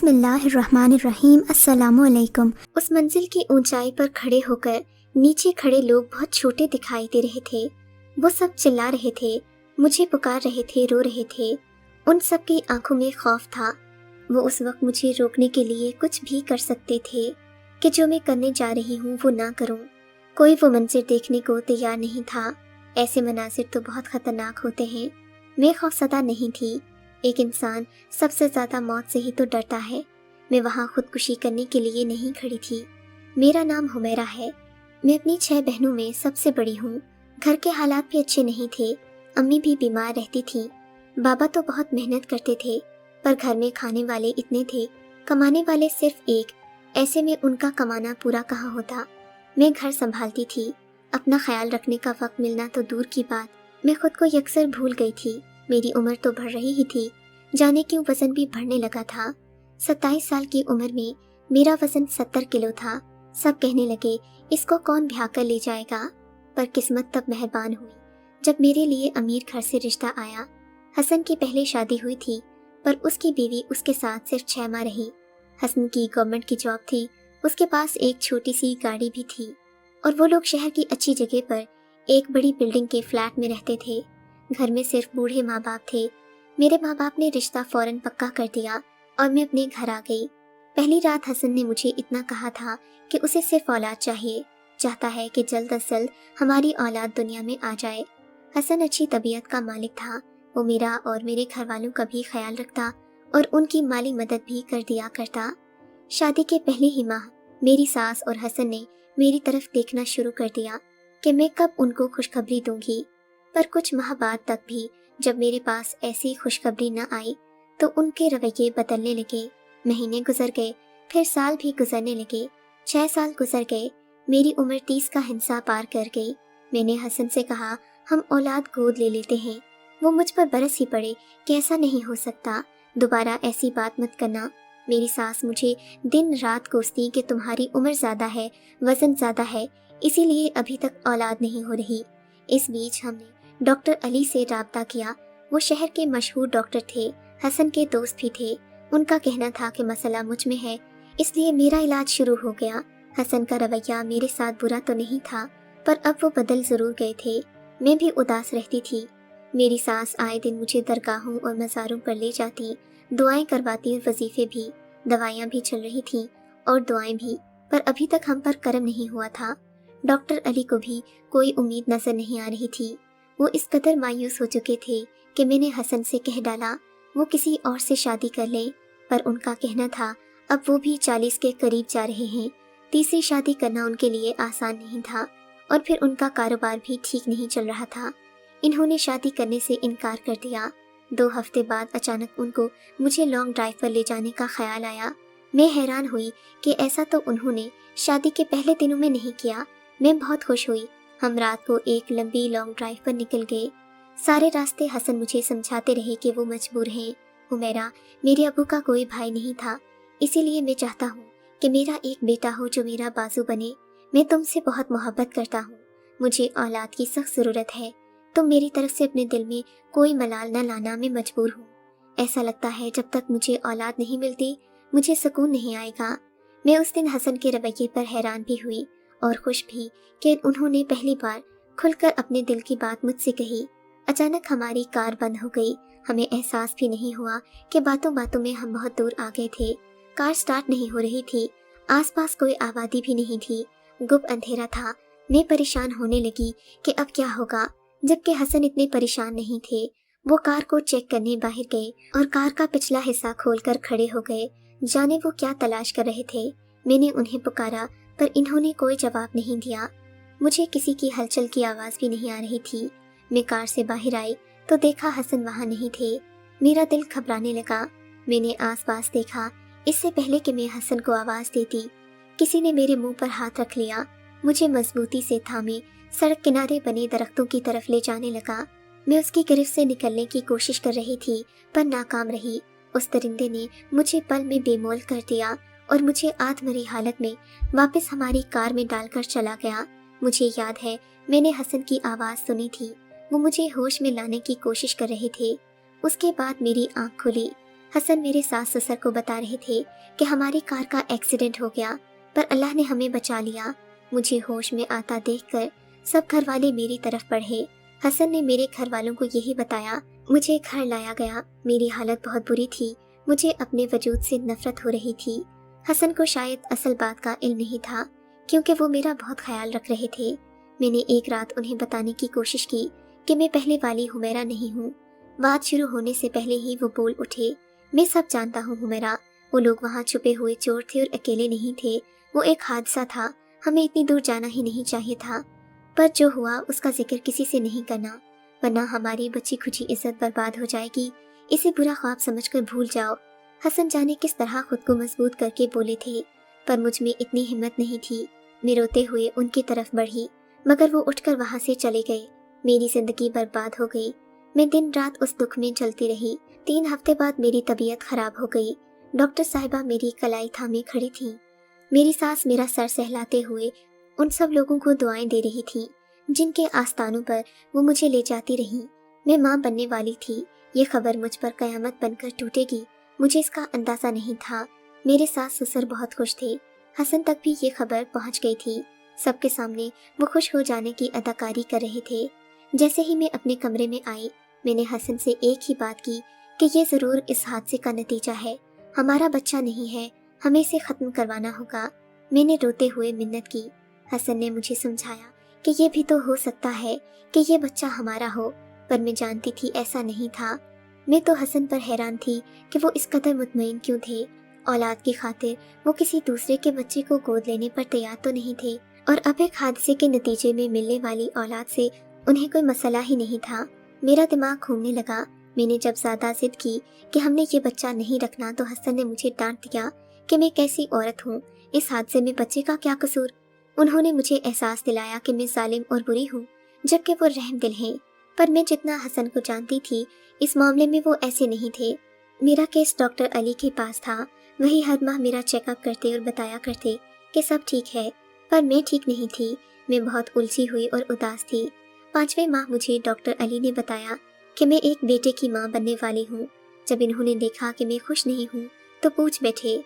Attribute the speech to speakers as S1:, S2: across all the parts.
S1: बिस्मिल्लाहिर्रहमानिर्रहीम। अस्सलामु अलैकुम। उस मंजिल की ऊंचाई पर खड़े होकर नीचे खड़े लोग बहुत छोटे दिखाई दे रहे थे। वो सब चिल्ला रहे थे, मुझे पुकार रहे थे, रो रहे थे। उन सब की आंखों में खौफ था। वो उस वक्त मुझे रोकने के लिए कुछ भी कर सकते थे कि जो मैं करने जा रही हूँ वो ना करूँ। कोई वो मंजिल देखने को तैयार नहीं था। ऐसे मनाजिर तो बहुत खतरनाक होते हैं। मैं खौफज़दा नहीं थी। एक इंसान सबसे ज़्यादा मौत से ही तो डरता है। मैं वहाँ खुदकुशी करने के लिए नहीं खड़ी थी। मेरा नाम हुमैरा है। मैं अपनी 6 बहनों में सबसे बड़ी हूँ। घर के हालात भी अच्छे नहीं थे। अम्मी भी बीमार रहती थी। बाबा तो बहुत मेहनत करते थे, पर घर में खाने वाले इतने थे, कमाने वाले सिर्फ एक। ऐसे में उनका कमाना पूरा कहाँ होता। मैं घर संभालती थी। अपना ख्याल रखने का वक्त मिलना तो दूर की बात, मैं खुद को यकसर भूल गई थी। मेरी उम्र तो बढ़ रही ही थी, जाने क्यों वजन भी बढ़ने लगा था। 27 साल की उम्र में मेरा वजन 70 किलो था। सब कहने लगे इसको कौन ब्याह कर ले जाएगा, पर किस्मत तब मेहरबान हुई जब मेरे लिए अमीर घर से रिश्ता आया। हसन की पहले शादी हुई थी, पर उसकी बीवी उसके साथ सिर्फ 6 माह रही। हसन की गवर्नमेंट की जॉब थी, उसके पास एक छोटी सी गाड़ी भी थी, और वो लोग शहर की अच्छी जगह पर एक बड़ी बिल्डिंग के फ्लैट में रहते थे। घर में सिर्फ बूढ़े माँ बाप थे। मेरे माँ बाप ने रिश्ता फौरन पक्का कर दिया और मैं अपने घर आ गई। पहली रात हसन ने मुझे इतना कहा था कि उसे सिर्फ औलाद चाहिए, चाहता है कि जल्द अज जल्द हमारी औलाद दुनिया में आ जाए। हसन अच्छी तबीयत का मालिक था। वो मेरा और मेरे घर वालों का भी ख्याल रखता और उनकी माली मदद भी कर दिया करता। शादी के पहले ही माह मेरी सास और हसन ने मेरी तरफ देखना शुरू कर दिया कि मैं कब उनको खुशखबरी दूंगी। पर कुछ माह बाद तक भी जब मेरे पास ऐसी खुशखबरी न आई तो उनके रवैये बदलने लगे। महीने गुजर गए, फिर साल भी गुजरने लगे। 6 साल गुजर गए। मेरी उम्र 30 का हिस्सा पार कर गई। मैंने हसन से कहा हम औलाद गोद ले लेते हैं। वो मुझ पर बरस ही पड़े कि ऐसा नहीं हो सकता, दोबारा ऐसी बात मत करना। मेरी सास मुझे दिन रात कोसती कि तुम्हारी उम्र ज़्यादा है, वज़न ज़्यादा है, इसीलिए अभी तक औलाद नहीं हो रही। इस बीच हमने डॉक्टर अली से राब्ता किया। वो शहर के मशहूर डॉक्टर थे, हसन के दोस्त भी थे। उनका कहना था कि मसला मुझ में है, इसलिए मेरा इलाज शुरू हो गया। हसन का रवैया मेरे साथ बुरा तो नहीं था, पर अब वो बदल ज़रूर गए थे। मैं भी उदास रहती थी। मेरी सास आए दिन मुझे दरगाहों और मज़ारों पर ले जाती, दुआएं करवाती और वजीफे भी। दवाइयाँ भी चल रही थीं और दुआएं भी, पर अभी तक हम पर करम नहीं हुआ था। डॉक्टर अली को भी कोई उम्मीद नजर नहीं आ रही थी। वो इस कदर मायूस हो चुके थे कि मैंने हसन से कह डाला वो किसी और से शादी कर ले, पर उनका कहना था अब वो भी 40 के करीब जा रहे हैं। तीसरी शादी करना उनके लिए आसान नहीं था, और फिर उनका कारोबार भी ठीक नहीं चल रहा था। इन्होंने शादी करने से इनकार कर दिया। 2 हफ्ते बाद अचानक उनको मुझे लॉन्ग ड्राइव पर ले जाने का ख्याल आया। मैं हैरान हुई कि ऐसा तो उन्होंने शादी के पहले दिनों में नहीं किया। मैं बहुत खुश हुई। हम रात को एक लंबी लॉन्ग ड्राइव पर निकल गए। सारे रास्ते हसन मुझे समझाते रहे कि वो मजबूर हैं। हुमैरा, मेरे अबू का कोई भाई नहीं था, इसीलिए मैं चाहता हूँ कि मेरा एक बेटा हो जो मेरा बाजू बने। मैं तुमसे बहुत मोहब्बत करता हूँ। मुझे औलाद की सख्त ज़रूरत है। तुम मेरी तरफ से अपने दिल में कोई मलाल न लाना, मैं मजबूर हूँ। ऐसा लगता है जब तक मुझे औलाद नहीं मिलती मुझे सुकून नहीं आएगा। मैं उस दिन हसन के रवैये पर हैरान भी हुई और खुश भी कि उन्होंने पहली बार खुलकर अपने दिल की बात मुझसे कही। अचानक हमारी कार बंद हो गई। हमें एहसास भी नहीं हुआ कि बातों बातों में हम बहुत दूर आ गए थे। कार स्टार्ट नहीं हो रही थी। आसपास कोई आबादी भी नहीं थी। गुप अंधेरा था। मैं परेशान होने लगी कि अब क्या होगा, जबकि हसन इतने परेशान नहीं थे। वो कार को चेक करने बाहर गए और कार का पिछला हिस्सा खोलकर खड़े हो गए। जाने वो क्या तलाश कर रहे थे। मैंने उन्हें पुकारा, पर इन्होंने कोई जवाब नहीं दिया। मुझे किसी की हलचल की आवाज़ भी नहीं आ रही थी। मैं कार से बाहर आई तो देखा हसन वहाँ नहीं थे। मेरा दिल घबराने लगा। मैंने आसपास देखा। इससे पहले कि मैं हसन को आवाज़ देती, किसी ने मेरे मुंह पर हाथ रख लिया। मुझे मजबूती से थामे सड़क किनारे बने दरख्तों की तरफ ले जाने लगा। मैं उसकी गिरफ्त से निकलने की कोशिश कर रही थी, पर नाकाम रही। उस दरिंदे ने मुझे पल में बेमोल कर दिया और मुझे आधमरी हालत में वापस हमारी कार में डालकर चला गया। मुझे याद है मैंने हसन की आवाज़ सुनी थी। वो मुझे होश में लाने की कोशिश कर रहे थे। उसके बाद मेरी आंख खुली। حسن میرے ساس سسر کو بتا رہے تھے کہ ہماری کار کا ایکسیڈنٹ ہو گیا، پر اللہ نے ہمیں بچا لیا۔ مجھے ہوش میں آتا دیکھ کر سب گھر والے میری طرف بڑھے۔ حسن نے میرے گھر والوں کو یہی بتایا۔ مجھے گھر لایا گیا۔ میری حالت بہت بری تھی، مجھے اپنے وجود سے نفرت ہو رہی تھی۔ حسن کو شاید اصل بات کا علم نہیں تھا، کیونکہ وہ میرا بہت خیال رکھ رہے تھے۔ میں نے ایک رات انہیں بتانے کی کوشش کی کہ میں پہلے والی حمیرہ نہیں ہوں۔ بات شروع ہونے سے پہلے ہی وہ بول اٹھے، میں سب جانتا ہوں حمیرہ، وہ لوگ وہاں چھپے ہوئے چور تھے اور اکیلے نہیں تھے، وہ ایک حادثہ تھا، ہمیں اتنی دور جانا ہی نہیں چاہیے تھا، پر جو ہوا اس کا ذکر کسی سے نہیں کرنا، ورنہ ہماری بچی کھچی عزت برباد ہو جائے گی، اسے برا خواب سمجھ کر بھول جاؤ۔ حسن جانے کس طرح خود کو مضبوط کر کے بولے تھے، پر مجھ میں اتنی ہمت نہیں تھی۔ میں روتے ہوئے ان کی طرف بڑھی، مگر وہ اٹھ کر وہاں سے چلے گئے۔ میری زندگی برباد ہو گئی۔ میں دن رات اس دکھ میں جلتی رہی۔ 3 ہفتے بعد میری طبیعت خراب ہو گئی۔ ڈاکٹر صاحبہ میری کلائی تھامے کھڑی تھیں۔ میری ساس میرا سر سہلاتے ہوئے ان سب لوگوں کو دعائیں دے رہی تھیں جن کے آستانوں پر وہ مجھے لے جاتی رہیں۔ میں ماں بننے والی تھی، یہ خبر مجھ پر قیامت بن کر ٹوٹے گی، مجھے اس کا اندازہ نہیں تھا۔ میرے ساس سسر بہت خوش تھے، حسن تک بھی یہ خبر پہنچ گئی تھی۔ سب کے سامنے وہ خوش ہو جانے کی اداکاری کر رہے تھے۔ جیسے ہی میں اپنے کمرے میں آئی، میں نے حسن سے ایک ہی بات کی کہ یہ ضرور اس حادثے کا نتیجہ ہے، ہمارا بچہ نہیں ہے، ہمیں اسے ختم کروانا ہوگا۔ میں نے روتے ہوئے منت کی۔ حسن نے مجھے سمجھایا کہ یہ بھی تو ہو سکتا ہے کہ یہ بچہ ہمارا ہو، پر میں جانتی تھی ایسا نہیں تھا۔ میں تو حسن پر حیران تھی کہ وہ اس قدر مطمئن کیوں تھے۔ اولاد کی خاطر وہ کسی دوسرے کے بچے کو گود لینے پر تیار تو نہیں تھے، اور اب ایک حادثے کے نتیجے میں ملنے والی اولاد سے انہیں کوئی مسئلہ ہی نہیں تھا۔ میرا دماغ گھومنے لگا۔ میں نے جب زیادہ ضد کی کہ ہم نے یہ بچہ نہیں رکھنا تو حسن نے مجھے ڈانٹ دیا کہ میں کیسی عورت ہوں، اس حادثے میں بچے کا کیا قصور۔ انہوں نے مجھے احساس دلایا کہ میں ظالم اور بری ہوں، جبکہ وہ رحم دل ہیں، پر میں جتنا حسن کو جانتی تھی اس معاملے میں وہ ایسے نہیں تھے۔ میرا کیس ڈاکٹر علی کے پاس تھا، وہی ہر ماہ میرا چیک اپ کرتے اور بتایا کرتے کہ سب ٹھیک ہے، پر میں ٹھیک نہیں تھی۔ میں بہت الجھی ہوئی اور اداس تھی۔ 5ویں ماہ مجھے ڈاکٹر علی نے بتایا کہ میں ایک بیٹے کی ماں بننے والی ہوں۔ جب انہوں نے دیکھا کہ میں خوش نہیں ہوں تو پوچھ بیٹھے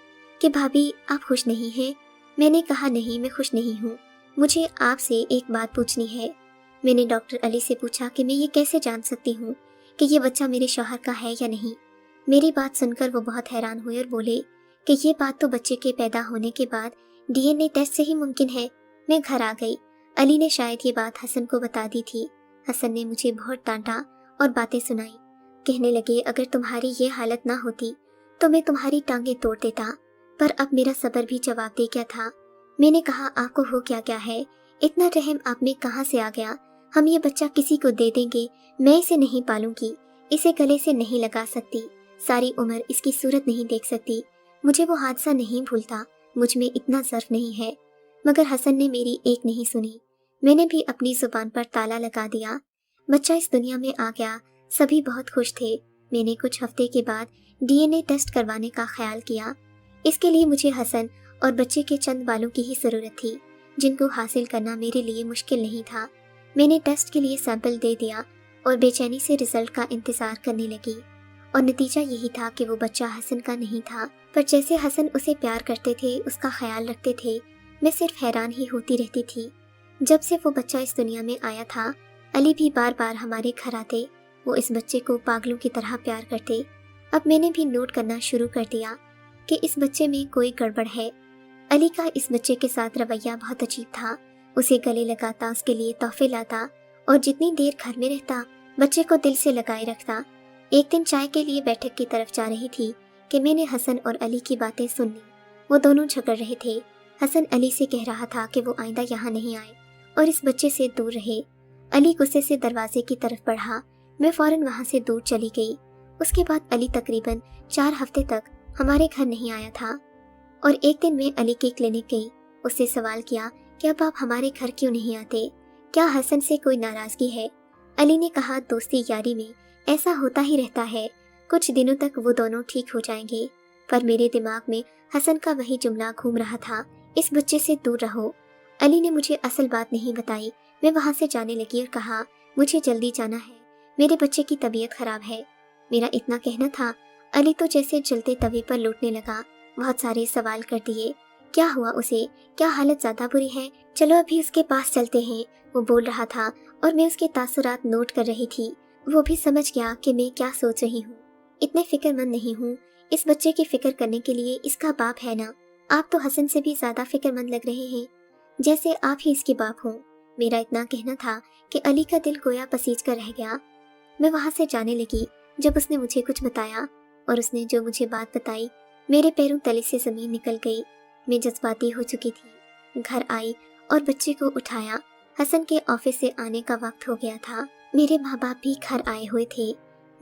S1: کہ بھابھی آپ خوش نہیں ہیں؟ میں نے کہا نہیں، میں خوش نہیں ہوں، مجھے آپ سے ایک بات پوچھنی ہے۔ میں نے ڈاکٹر علی سے پوچھا کہ میں یہ کیسے جان سکتی ہوں کہ یہ بچہ میرے شوہر کا ہے یا نہیں۔ میری بات سن کر وہ بہت حیران ہوئے اور بولے کہ یہ بات تو بچے کے پیدا ہونے کے بعد DNA ٹیسٹ سے ہی ممکن ہے۔ میں گھر آ گئی۔ علی نے شاید یہ بات حسن کو بتا دی تھی۔ حسن نے مجھے بہت ڈانٹا اور باتیں سنائی، کہنے لگے اگر تمہاری یہ حالت نہ ہوتی تو میں تمہاری ٹانگیں توڑ دیتا، پر اب میرا صبر بھی جواب دے گیا تھا۔ میں نے کہا آپ کو ہو کیا ہے، اتنا رحم آپ میں کہاں سے آ گیا؟ ہم یہ بچہ کسی کو دے دیں گے، میں اسے نہیں پالوں گی، اسے گلے سے نہیں لگا سکتی، ساری عمر اس کی صورت نہیں دیکھ سکتی، مجھے وہ حادثہ نہیں بھولتا، مجھ میں اتنا ظرف نہیں ہے۔ مگر حسن نے میری ایک نہیں سنی۔ میں نے بھی اپنی زبان پر تالا لگا دیا۔ بچہ اس دنیا میں آ گیا، سبھی بہت خوش تھے۔ میں نے کچھ ہفتے کے بعد DNA ٹیسٹ کروانے کا خیال کیا۔ اس کے لیے مجھے حسن اور بچے کے چند بالوں کی ہی ضرورت تھی، جن کو حاصل کرنا میرے لیے مشکل نہیں تھا۔ میں نے ٹیسٹ کے لیے سیمپل دے دیا اور بے چینی سے رزلٹ کا انتظار کرنے لگی، اور نتیجہ یہی تھا کہ وہ بچہ حسن کا نہیں تھا، پر جیسے حسن اسے پیار کرتے تھے، اس کا خیال رکھتے تھے، میں صرف حیران ہی ہوتی رہتی تھی۔ جب سے وہ بچہ اس دنیا میں آیا تھا، علی بھی بار بار ہمارے گھر آتے، وہ اس بچے کو پاگلوں کی طرح پیار کرتے۔ اب میں نے بھی نوٹ کرنا شروع کر دیا کہ اس بچے میں کوئی گڑبڑ ہے۔ علی کا اس بچے کے ساتھ رویہ بہت عجیب تھا، اسے گلے لگاتا، اس کے لیے تحفے لاتا، اور جتنی دیر گھر میں رہتا بچے کو دل سے لگائے رکھتا۔ ایک دن چائے کے لیے بیٹھک کی طرف جا رہی تھی کہ میں نے حسن اور علی کی باتیں سن لی۔ وہ دونوں جھگڑ رہے تھے۔ حسن علی سے کہہ رہا تھا کہ وہ آئندہ یہاں نہیں آئے اور اس بچے سے دور رہے۔ علی غصے سے دروازے کی طرف بڑھا، میں فوراً وہاں سے دور چلی گئی۔ اس کے بعد علی تقریباً 4 ہفتے تک ہمارے گھر نہیں آیا تھا، اور ایک دن میں علی کے کلینک گئی، اس سے سوال کیا کہ اب آپ ہمارے گھر کیوں نہیں آتے، کیا حسن سے کوئی ناراضگی ہے؟ علی نے کہا دوستی یاری میں ایسا ہوتا ہی رہتا ہے، کچھ دنوں تک وہ دونوں ٹھیک ہو جائیں گے۔ پر میرے دماغ میں حسن کا وہی جملہ گھوم رہا تھا، اس بچے سے دور رہو۔ علی نے مجھے اصل بات نہیں بتائی۔ میں وہاں سے جانے لگی اور کہا مجھے جلدی جانا ہے، میرے بچے کی طبیعت خراب ہے۔ میرا اتنا کہنا تھا अली तो जैसे जलते तवे पर लौटने लगा, बहुत सारे सवाल कर दिए। क्या हुआ उसे, क्या हालत ज्यादा बुरी है, चलो अभी उसके पास चलते हैं, वो बोल रहा था और मैं उसके तासुरात नोट कर रही थी। वो भी समझ गया कि मैं क्या सोच रही हूँ। इतने फिक्रमंद नहीं हूँ, इस बच्चे की फिक्र करने के लिए इसका बाप है ना। आप तो हसन से भी ज्यादा फिक्रमंद लग रहे हैं, जैसे आप ही इसके बाप हों। मेरा इतना कहना था कि अली का दिल गोया पसीज कर रह गया। मैं वहां से जाने लगी जब उसने मुझे कुछ बताया, और उसने जो मुझे बात बताई मेरे पैरों तले से जमीन निकल गई। मैं जज्बाती हो चुकी थी। घर आई और बच्चे को उठाया। हसन के ऑफिस से आने का वक्त हो गया था। मेरे माँ बाप भी घर आए हुए थे।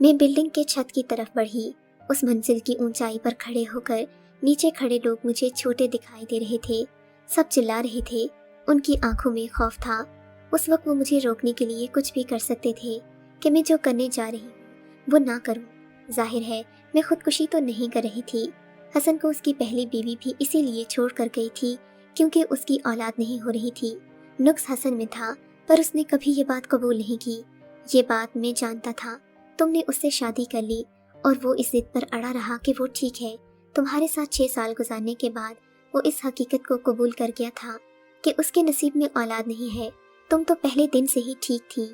S1: मैं बिल्डिंग के छत की तरफ बढ़ी। उस मंजिल की ऊंचाई पर खड़े होकर नीचे खड़े लोग मुझे छोटे दिखाई दे रहे थे। सब चिल्ला रहे थे, उनकी आंखों में खौफ था। उस वक्त वो मुझे रोकने के लिए कुछ भी कर सकते थे कि मैं जो करने जा रही हूँ वो ना करूँ। जाहिर है मैं खुदकुशी तो नहीं कर रही थी। हसन को उसकी पहली बीवी भी इसीलिए छोड़ कर गई थी क्योंकि उसकी औलाद नहीं हो रही थी। नुक्स हसन में था, पर उसने कभी ये बात कबूल नहीं की। ये बात मैं जानता था। तुमने उससे शादी कर ली और वो इस जिद पर अड़ा रहा कि वो ठीक है। तुम्हारे साथ 6 साल गुजारने के बाद वो इस हकीकत को कबूल कर गया था कि उसके नसीब में औलाद नहीं है। तुम तो पहले दिन से ही ठीक थी।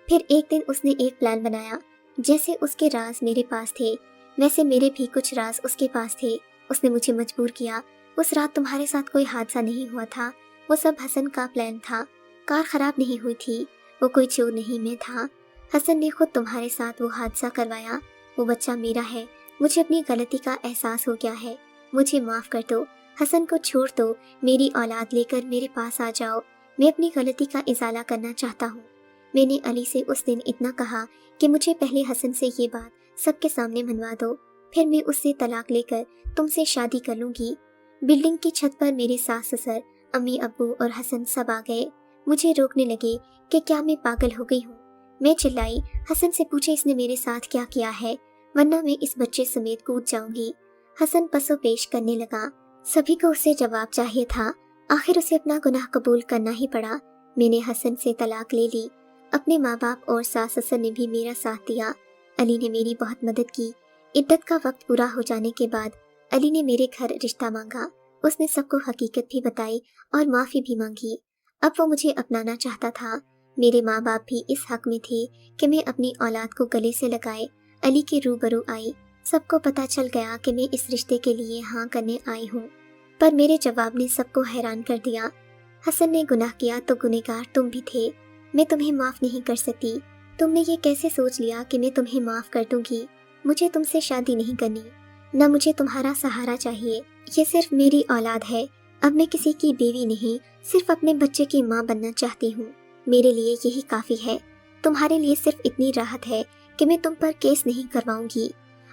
S1: फिर एक दिन उसने एक प्लान बनाया। जैसे उसके राज मेरे पास थे, वैसे मेरे भी कुछ राज उसके पास थे। उसने मुझे मजबूर किया। उस रात तुम्हारे साथ कोई हादसा नहीं हुआ था, वो सब हसन का प्लान था। कार खराब नहीं हुई थी, वो कोई चोर नहीं, मैं था। हसन ने खुद तुम्हारे साथ वो हादसा करवाया। वो बच्चा मेरा है। मुझे अपनी गलती का एहसास हो गया है। मुझे माफ कर दो। हसन को छोड़ दो। मेरी औलाद लेकर मेरे पास आ जाओ। मैं अपनी गलती का इजाला करना चाहता हूँ। मैंने अली से उस दिन इतना कहा कि मुझे पहले हसन से ये बात सबके सामने मनवा दो, फिर मैं उससे तलाक लेकर तुमसे शादी कर लूंगी। बिल्डिंग की छत पर मेरे सास ससुर, अम्मी अब्बू और हसन सब आ गए। मुझे रोकने लगे कि क्या मैं पागल हो गई हूँ। मैं चिल्लाई, हसन से पूछे इसने मेरे साथ क्या किया है, वरना मैं इस बच्चे समेत कूद जाऊंगी। हसन पसो पेश करने लगा। सभी को उससे जवाब चाहिए था। आखिर उसे अपना गुनाह कबूल करना ही पड़ा। मैंने हसन से तलाक ले ली। अपने माँ बाप और सास ससुर ने भी मेरा साथ दिया। अली ने मेरी बहुत मदद की। इद्दत का वक्त पूरा हो जाने के बाद अली ने मेरे घर रिश्ता मांगा। उसने सबको हकीकत भी बताई और माफी भी मांगी। अब वो मुझे अपनाना चाहता था। मेरे माँ बाप भी इस हक में थे कि मैं अपनी औलाद को गले से लगाए अली के रूबरू आई। सबको पता चल गया कि मैं इस रिश्ते के लिए हाँ करने आई हूँ, पर मेरे जवाब ने सबको हैरान कर दिया। हसन ने गुनाह किया तो गुनहगार तुम भी थे। मैं तुम्हें माफ नहीं कर सकती। तुमने ये कैसे सोच लिया कि मैं तुम्हें माफ कर दूंगी? मुझे तुमसे शादी नहीं करनी, न मुझे तुम्हारा सहारा चाहिए। ये सिर्फ मेरी औलाद है। अब मैं किसी की बीवी नहीं, सिर्फ अपने बच्चे की माँ बनना चाहती हूँ। मेरे लिए यही काफी है। तुम्हारे लिए सिर्फ इतनी राहत है कि मैं तुम पर केस नहीं करवाऊंगी।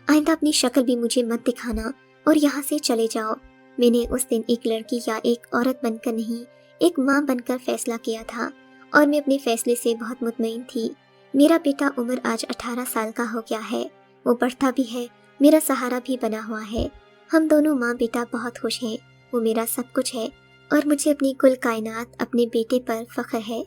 S1: आइंदा अपनी शक्ल भी मुझे मत दिखाना और यहाँ से चले जाओ। मैंने उस दिन एक लड़की या एक औरत बनकर नहीं, एक माँ बनकर फैसला किया था, और मैं अपने फैसले से बहुत मुतमईन थी। मेरा बेटा उम्र आज 18 साल का हो गया है। वो पढ़ता भी है, मेरा सहारा भी बना हुआ है। हम दोनों माँ बेटा बहुत खुश हैं। वो मेरा सब कुछ है और मुझे अपनी कुल कायनात, अपने बेटे पर फख्र है।